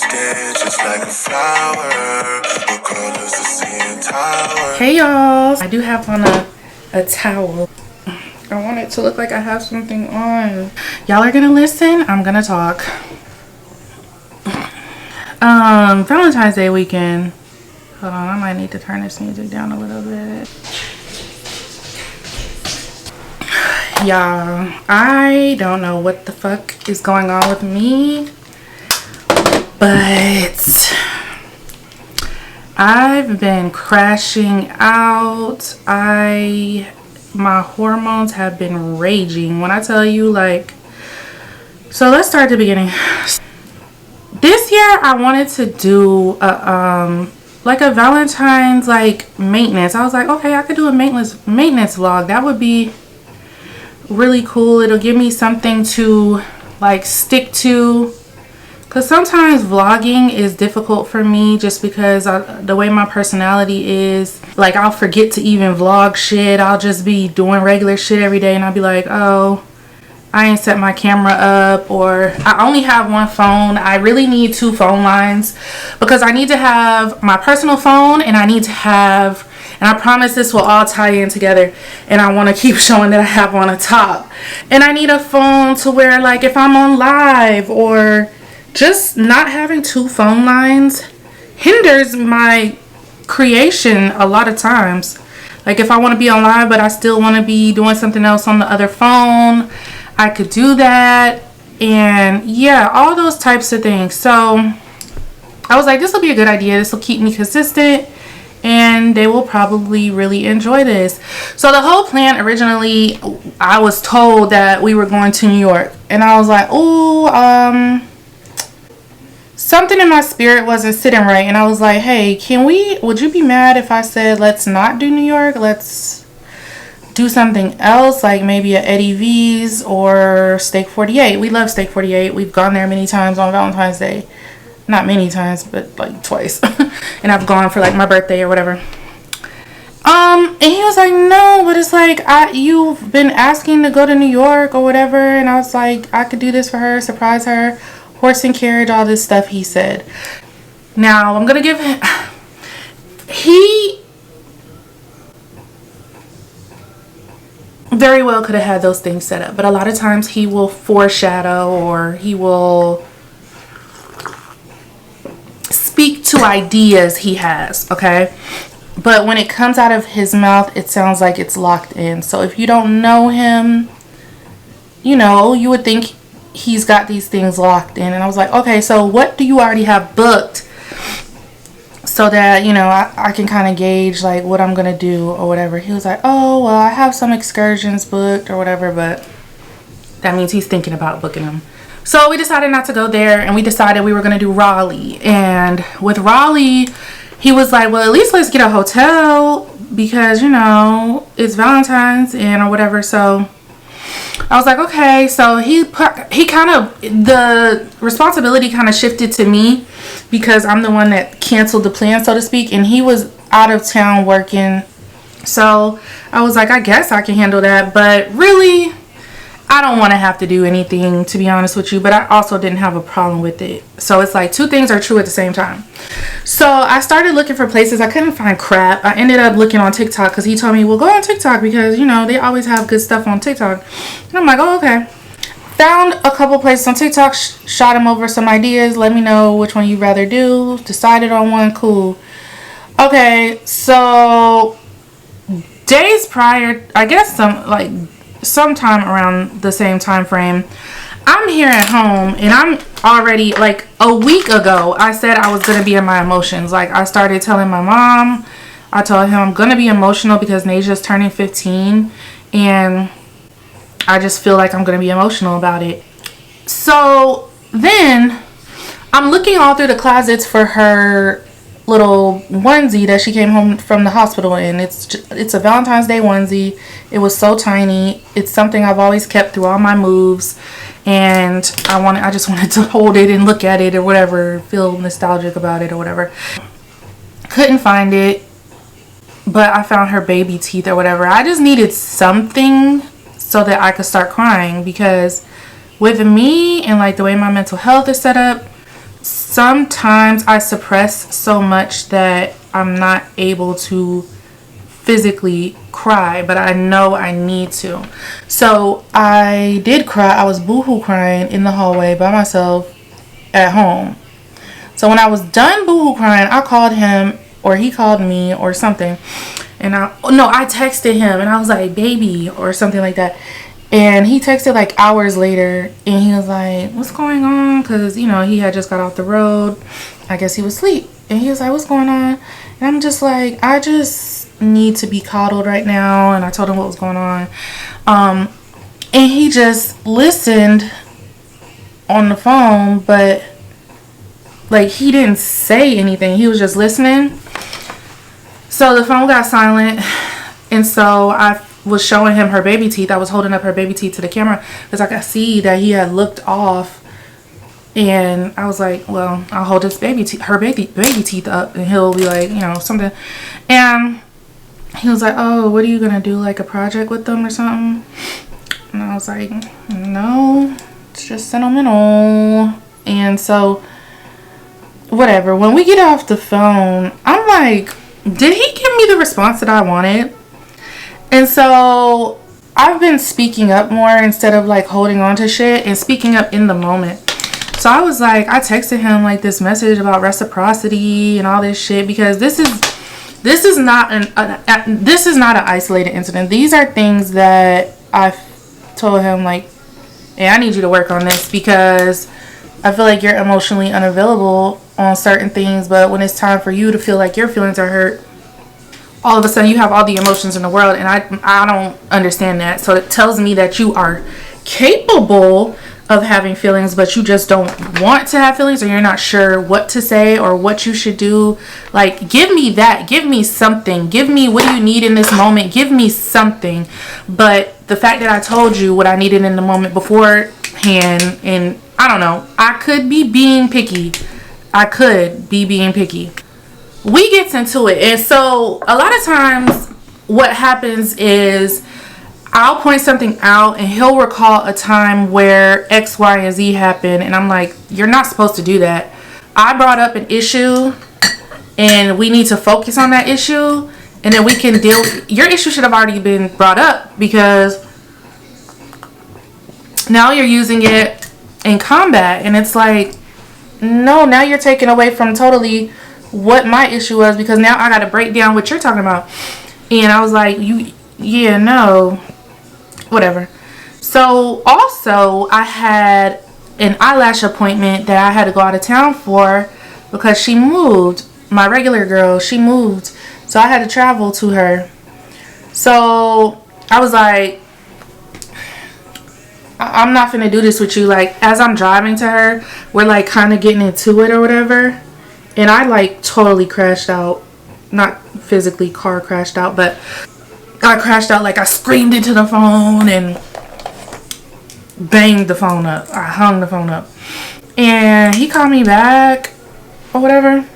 Hey y'all, I do have on a towel. I want it to look like I have something on. Y'all are gonna listen, I'm gonna talk. Valentine's Day weekend. Hold on, I might need to turn this music down a little bit. Y'all, I don't know what the fuck is going on with me, but I've been crashing out. My hormones have been raging. When I tell you, like, so let's start at the beginning. This year I wanted to do like a Valentine's like maintenance. I was like, okay, I could do a maintenance vlog. That would be really cool. It'll give me something to like stick to, because sometimes vlogging is difficult for me just because the way my personality is. Like, I'll forget to even vlog shit. I'll just be doing regular shit every day and I'll be like, oh, I ain't set my camera up, or I only have one phone. I really need 2 phone lines because I need to have my personal phone and I need to have, and I promise this will all tie in together, and I want to keep showing that I have on a top. And I need a phone to where, like, if I'm on live, or just not having 2 phone lines hinders my creation a lot of times. Like, if I want to be on live but I still want to be doing something else on the other phone, I could do that. And yeah, all those types of things. So I was like, this will be a good idea. This will keep me consistent and they will probably really enjoy this. So the whole plan, originally I was told that we were going to New York, and I was like, oh, something in my spirit wasn't sitting right, and I was like, hey, would you be mad if I said let's not do New York, let's do something else, like maybe a Eddie V's or Steak 48. We love Steak 48. We've gone there many times on Valentine's Day. Not many times, but like twice. And I've gone for like my birthday or whatever. And he was like, no, but it's like, you've been asking to go to New York or whatever. And I was like, I could do this for her, surprise her, horse and carriage, all this stuff he said. Now, I'm going to give him, he very well could have had those things set up, but a lot of times he will foreshadow, or he will speak to ideas he has, okay? But when it comes out of his mouth, it sounds like it's locked in. So if you don't know him, you know, you would think he's got these things locked in. And I was like, okay, so what do you already have booked, so that, you know, I can kind of gauge like what I'm gonna do or whatever. He was like, oh, well, I have some excursions booked or whatever, but that means he's thinking about booking them. So we decided not to go there, and we decided we were gonna do Raleigh. And with Raleigh, he was like, well, at least let's get a hotel because, you know, it's Valentine's and or whatever. So I was like, okay. So he kind of, the responsibility kind of shifted to me because I'm the one that canceled the plan, so to speak, and he was out of town working. So I was like, I guess I can handle that, but really, I don't want to have to do anything, to be honest with you, but I also didn't have a problem with it. So it's like 2 things are true at the same time. So I started looking for places. I couldn't find crap. I ended up looking on TikTok because he told me, well, go on TikTok because, you know, they always have good stuff on TikTok. And I'm like, oh, okay. Found a couple places on TikTok, shot him over some ideas. Let me know which one you'd rather do. Decided on one. Cool. Okay, so days prior, I guess sometime around the same time frame, I'm here at home, and I'm already, like, a week ago I said I was gonna be in my emotions. Like, I started telling my mom, I told him I'm gonna be emotional because Naja's turning 15 and I just feel like I'm gonna be emotional about it. So then I'm looking all through the closets for her little onesie that she came home from the hospital in. It's a Valentine's Day onesie. It was so tiny. It's something I've always kept through all my moves, and I just wanted to hold it and look at it or whatever, feel nostalgic about it or whatever. Couldn't find it, but I found her baby teeth or whatever. I just needed something so that I could start crying, because with me and like the way my mental health is set up, sometimes I suppress so much that I'm not able to physically cry, but I know I need to. So I did cry. I was boohoo crying in the hallway by myself at home. So when I was done boohoo crying, I called him, or he called me, or something. And I texted him, and I was like, baby, or something like that. And he texted like hours later, and he was like, what's going on? Because, he had just got off the road. I guess he was asleep. And he was like, what's going on? And I'm just like, I just need to be coddled right now. And I told him what was going on. And he just listened on the phone, but like he didn't say anything. He was just listening. So the phone got silent, and so I was showing him her baby teeth. I was holding up her baby teeth to the camera because I could see that he had looked off, and I was like, well, I'll hold his her baby teeth up, and he'll be like, something. And he was like, oh, what are you gonna do, like a project with them or something? And I was like, no, it's just sentimental. And so whatever, when we get off the phone, I'm like, did he give me the response that I wanted? And so I've been speaking up more instead of like holding on to shit, and speaking up in the moment. So I was like, I texted him like this message about reciprocity and all this shit, because this is not an isolated incident. These are things that I told him, like, hey, I need you to work on this, because I feel like you're emotionally unavailable on certain things, but when it's time for you to feel like your feelings are hurt, all of a sudden you have all the emotions in the world, and I don't understand that. So it tells me that you are capable of having feelings, but you just don't want to have feelings, or you're not sure what to say or what you should do. Like, give me that. Give me something. Give me, what do you need in this moment? Give me something. But the fact that I told you what I needed in the moment beforehand, and I don't know, I could be being picky. We gets into it, and so a lot of times what happens is I'll point something out, and he'll recall a time where X, Y, and Z happened, and I'm like, you're not supposed to do that. I brought up an issue, and we need to focus on that issue, and then we can deal. Your issue should have already been brought up, because now you're using it in combat, and it's like, no, now you're taking away from totally what my issue was, because now I got to break down what you're talking about. And I was like, no, whatever. So also I had an eyelash appointment that I had to go out of town for, because she moved. My regular girl, she moved, so I had to travel to her. So I was like, I'm not finna do this with you. Like, as I'm driving to her, we're like kind of getting into it or whatever, and I like totally crashed out. Not physically car crashed out, but I crashed out. Like, I screamed into the phone and banged the phone up. I hung the phone up, and he called me back or whatever,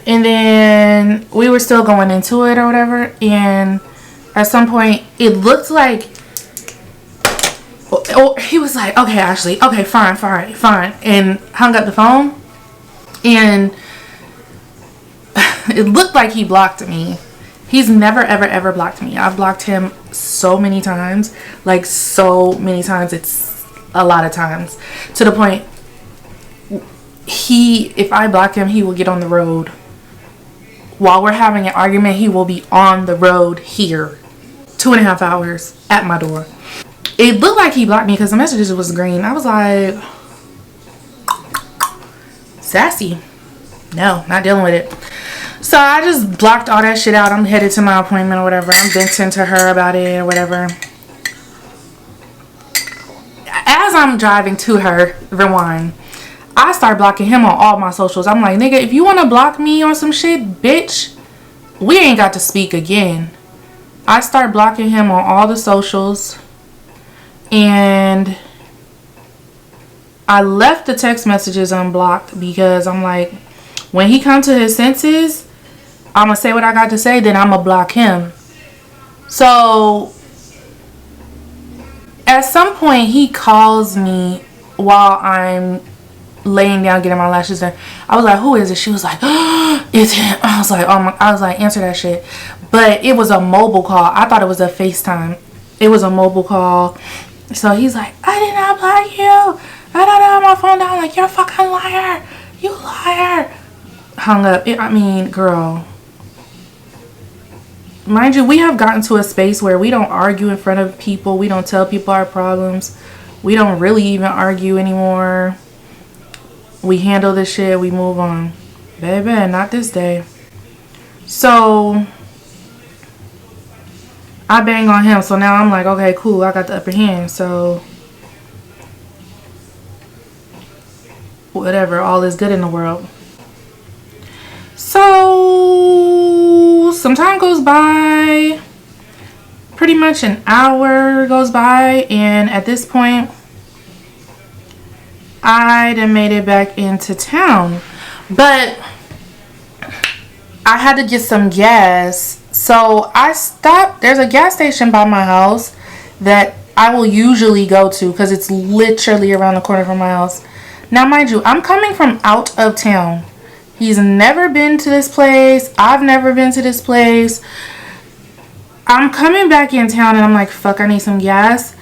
and then we were still going into it or whatever, and at some point it looked like, he was like, okay, Ashley, okay, fine, and hung up the phone. And it looked like he blocked me. He's never ever blocked me. I've blocked him so many times, like so many times. It's a lot of times, to the point if I block him, he will get on the road. While we're having an argument, he will be on the road here, 2.5 hours at my door. It looked like he blocked me because the messages was green. I was like, sassy. No, not dealing with it. So I just blocked all that shit out. I'm headed to my appointment or whatever. I'm venting to her about it or whatever. As I'm driving to her, rewind, I start blocking him on all my socials. I'm like, nigga, if you want to block me on some shit, bitch, we ain't got to speak again. I start blocking him on all the socials. And I left the text messages unblocked, because I'm like, when he comes to his senses, I'm going to say what I got to say, then I'm going to block him. So at some point he calls me while I'm laying down getting my lashes done. I was like, who is it? She was like, oh, it's him. I was like, oh my, I was like, answer that shit. But it was a mobile call. I thought it was a FaceTime. It was a mobile call. So he's like, I did not block you. I don't have my phone down. Like, you're a fucking liar. You liar. Hung up. I mean, girl. Mind you, we have gotten to a space where we don't argue in front of people. We don't tell people our problems. We don't really even argue anymore. We handle this shit. We move on. Baby, not this day. So I bang on him. So now I'm like, okay, cool. I got the upper hand. So whatever. All is good in the world. So some time goes by. Pretty much an hour goes by. And at this point, I done made it back into town. But I had to get some gas. So I stopped. There's a gas station by my house that I will usually go to because it's literally around the corner from my house. Now, mind you, I'm coming from out of town. He's never been to this place. I've never been to this place. I'm coming back in town and I'm like, fuck, I need some gas.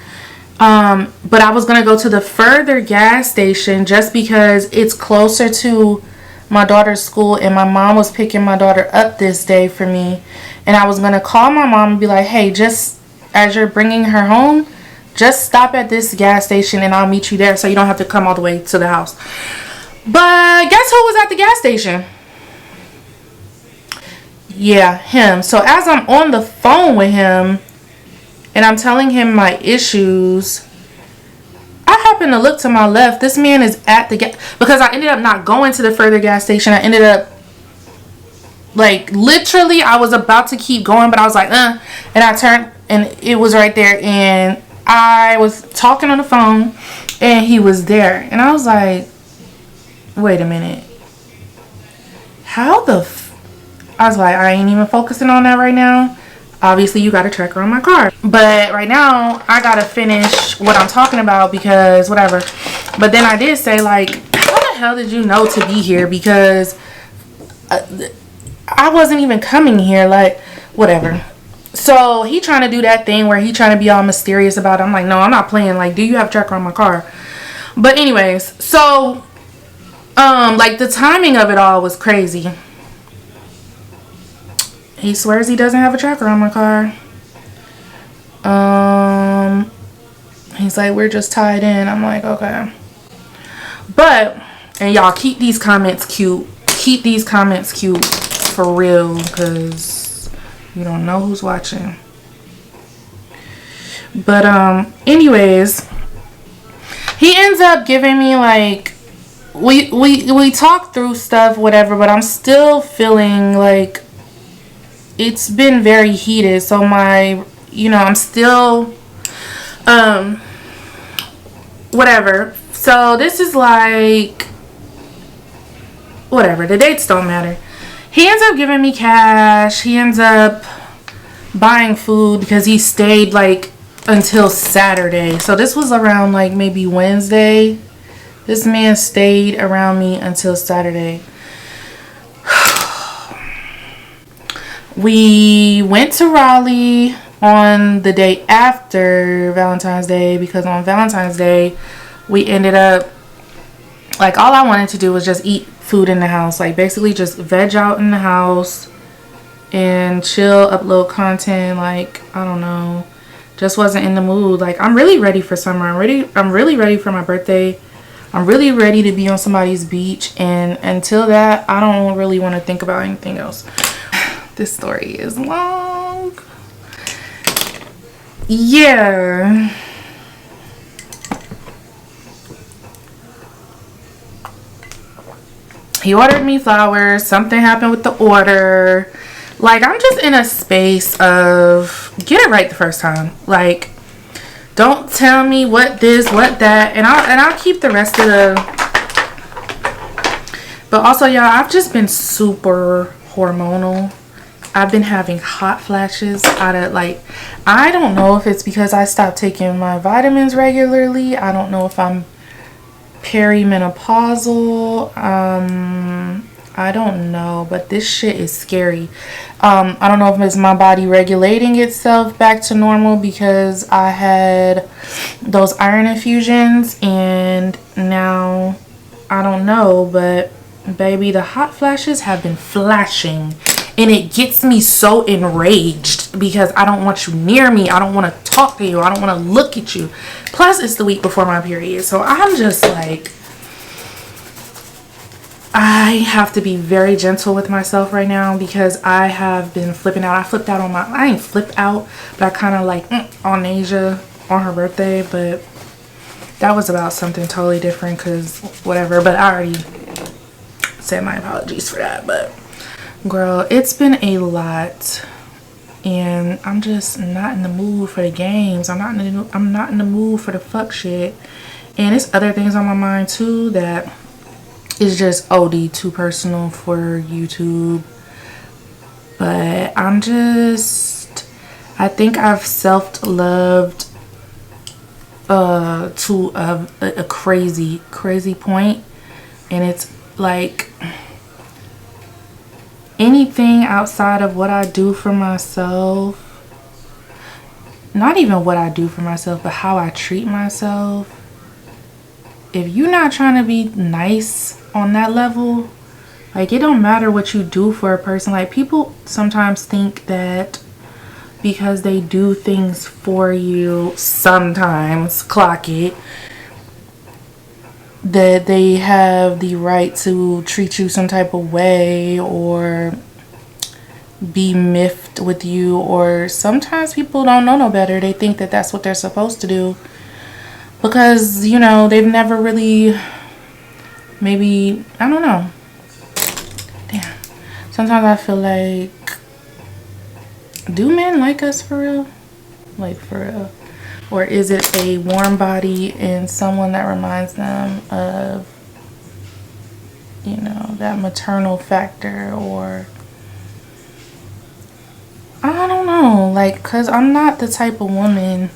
But I was going to go to the further gas station just because it's closer to my daughter's school, and my mom was picking my daughter up this day for me. And I was going to call my mom and be like, hey, just as you're bringing her home, just stop at this gas station and I'll meet you there so you don't have to come all the way to the house. But guess who was at the gas station? Yeah, him. So as I'm on the phone with him and I'm telling him my issues, I happen to look to my left. This man is at the gas, because I ended up not going to the further gas station. I ended up, like, literally I was about to keep going, but I was like, and I turned and it was right there, and I was talking on the phone and he was there, and I was like, wait a minute, how the I was like, I ain't even focusing on that right now. Obviously, you got a tracker on my car. But right now, I got to finish what I'm talking about because whatever. But then I did say, like, how the hell did you know to be here? Because I wasn't even coming here. Like, whatever. So he trying to do that thing where he trying to be all mysterious about it. I'm like, no, I'm not playing. Like, do you have a tracker on my car? But anyways, so, like, the timing of it all was crazy. He swears he doesn't have a tracker on my car. He's like, we're just tied in. I'm like, okay. But, and y'all keep these comments cute. Keep these comments cute for real, because you don't know who's watching. But, anyways, he ends up giving me, like, we talk through stuff, whatever, but I'm still feeling like it's been very heated. So I'm still, whatever. So this is like, whatever. The dates don't matter. He ends up giving me cash. He ends up buying food because he stayed like until Saturday. So this was around like maybe Wednesday. This man stayed around me until Saturday. We went to Raleigh on the day after Valentine's Day because on Valentine's Day we ended up, like, all I wanted to do was just eat food in the house, like basically just veg out in the house and chill, upload content. Like, I don't know, just wasn't in the mood. Like, I'm really ready for summer. I'm really ready for my birthday. I'm really ready to be on somebody's beach, and until that I don't really want to think about anything else. This story is long. Yeah. He ordered me flowers. Something happened with the order. Like, I'm just in a space of get it right the first time. Like, don't tell me what this, what that, and I'll keep the rest of the. But also, y'all, I've just been super hormonal. I've been having hot flashes out of, like, I don't know if it's because I stopped taking my vitamins regularly. I don't know if I'm perimenopausal. I don't know, but this shit is scary. I don't know if it's my body regulating itself back to normal because I had those iron infusions, and now I don't know, but baby, the hot flashes have been flashing, and it gets me so enraged because I don't want you near me. I don't want to talk to you. I don't want to look at you. Plus, it's the week before my period, so I'm just like, I have to be very gentle with myself right now because I have been flipping out. I flipped out on I ain't flipped out, but I kind of like on Asia on her birthday, but that was about something totally different because whatever, but I already said my apologies for that. But girl, it's been a lot, and I'm just not in the mood for the games. I'm not in the mood for the fuck shit, and it's other things on my mind too that is just OD too personal for YouTube. But I think I've self-loved to a crazy point, and it's like anything outside of what I do for myself, not even what I do for myself, but how I treat myself. If you're not trying to be nice on that level, like, it don't matter what you do for a person. Like, people sometimes think that because they do things for you, sometimes, clock it, that they have the right to treat you some type of way or be miffed with you. Or sometimes people don't know no better. They think that that's what they're supposed to do because, you know, they've never really, maybe, I don't know. Damn. Sometimes I feel like, do men like us for real? Like, for real? Or is it a warm body and someone that reminds them of, you know, that maternal factor? Or I don't know. Like, because I'm not the type of woman,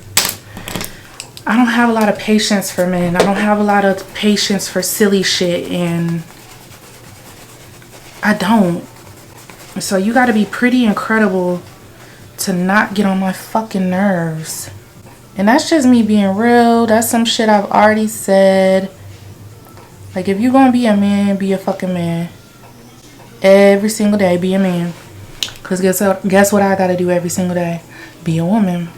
I don't have a lot of patience for men. I don't have a lot of patience for silly shit, and I don't. So you got to be pretty incredible to not get on my fucking nerves. And that's just me being real. That's some shit I've already said. Like, if you're gonna be a man, be a fucking man. Every single day, be a man. Because guess what I gotta do every single day? Be a woman.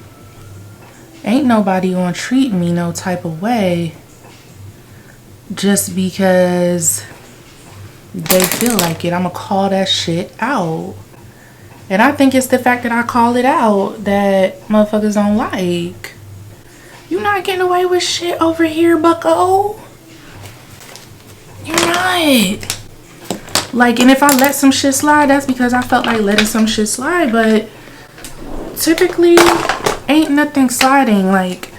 Ain't nobody gonna treat me no type of way just because they feel like it. I'ma call that shit out. And I think it's the fact that I call it out that motherfuckers don't like. You not getting away with shit over here, bucko. You're not. Like, and if I let some shit slide, that's because I felt like letting some shit slide. But typically, ain't nothing sliding. Like,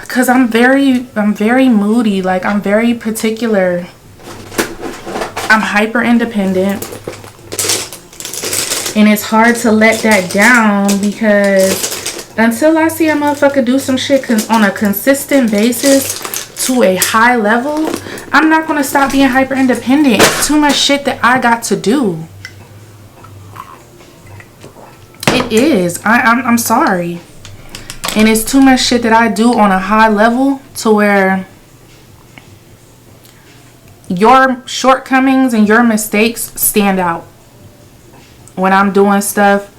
cause I'm very moody. Like, I'm very particular. I'm hyper independent, and it's hard to let that down because until I see a motherfucker do some shit on a consistent basis to a high level, I'm not gonna stop being hyper independent. It's too much shit that I got to do. It is. I'm sorry. And it's too much shit that I do on a high level to where your shortcomings and your mistakes stand out when I'm doing stuff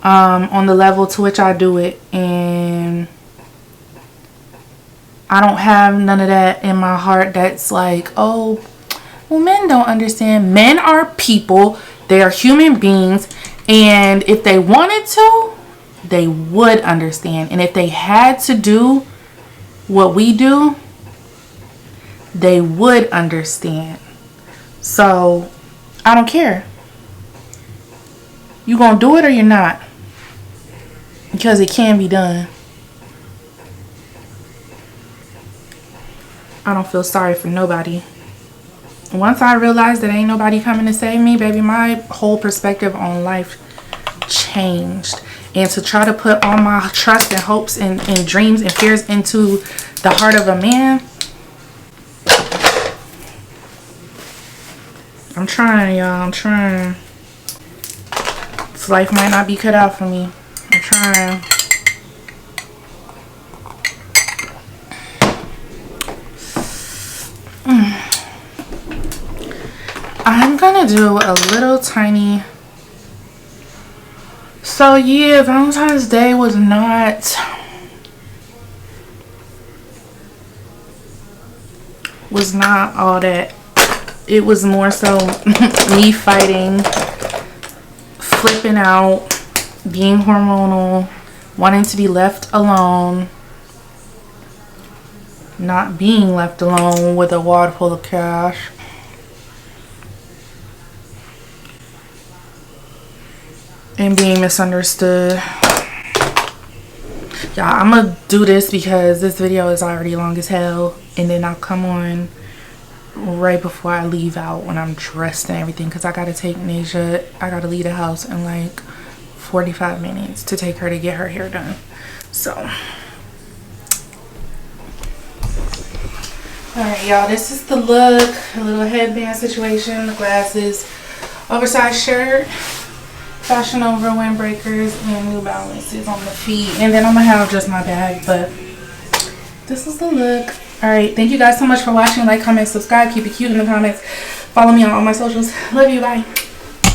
on the level to which I do it. And I don't have none of that in my heart that's like, oh, well, men don't understand. Men are people. They are human beings. And if they wanted to, they would understand. And if they had to do what we do, they would understand. So I don't care. You gonna do it or you're not? Because it can be done. I don't feel sorry for nobody. Once I realized that ain't nobody coming to save me, baby, my whole perspective on life changed. And to try to put all my trust and hopes and dreams and fears into the heart of a man. I'm trying, y'all. I'm trying. This life might not be cut out for me. I'm trying. I'm gonna do a little tiny. So yeah, Valentine's Day was not all that. It was more so me fighting, flipping out, being hormonal, wanting to be left alone, not being left alone with a wad full of cash. And being misunderstood. Y'all, I'm gonna do this because this video is already long as hell. And then I'll come on right before I leave out when I'm dressed and everything. Because I gotta take Nasia. I gotta leave the house in like 45 minutes to take her to get her hair done. So. Alright, y'all. This is the look. A little headband situation. The glasses. Oversized shirt. Fashion Over windbreakers and New Balances on the feet, and then I'm gonna have just my bag. But this is the look. All right, thank you guys so much for watching. Like, comment, subscribe, keep it cute in the comments, follow me on all my socials. Love you, bye.